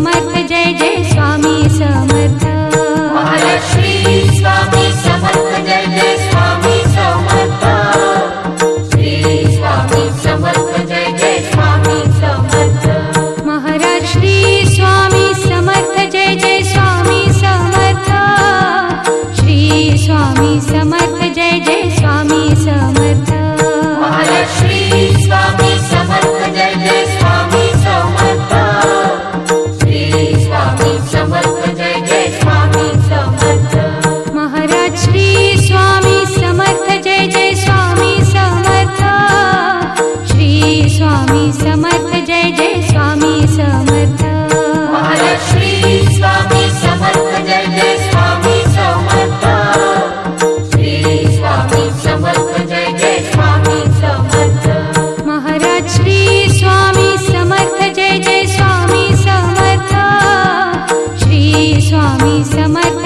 Samarth Jai Jai Swami Samarth. Maharaj Shri Swami Samarth Jai Jai Swami Samarth. Shri Swami Samarth Jai Jai Swami Samarth. Maharaj Shri Swami Samarth Jai Jai Swami Samarth. Shri Swami Samarth Jai Jai Swami Samarth. Maharaj Shri Swami Samarth Jai Jai Swami Samarth. Shri Swami Samarth Jai Jai Swami Samarth. Maharaj Shri Swami Samarth Jai Jai Swami Samarth. Shri Swami Samarth Jai Jai Swami Samarth. Maharaj Shri Swami Samarth Jai Jai Swami Samarth. Shri Swami Samarth Jai Jai Swami Samarth. Maharaj Shri Swami Samarth Jai Jai Swami Samarth. Shri Swami Samarth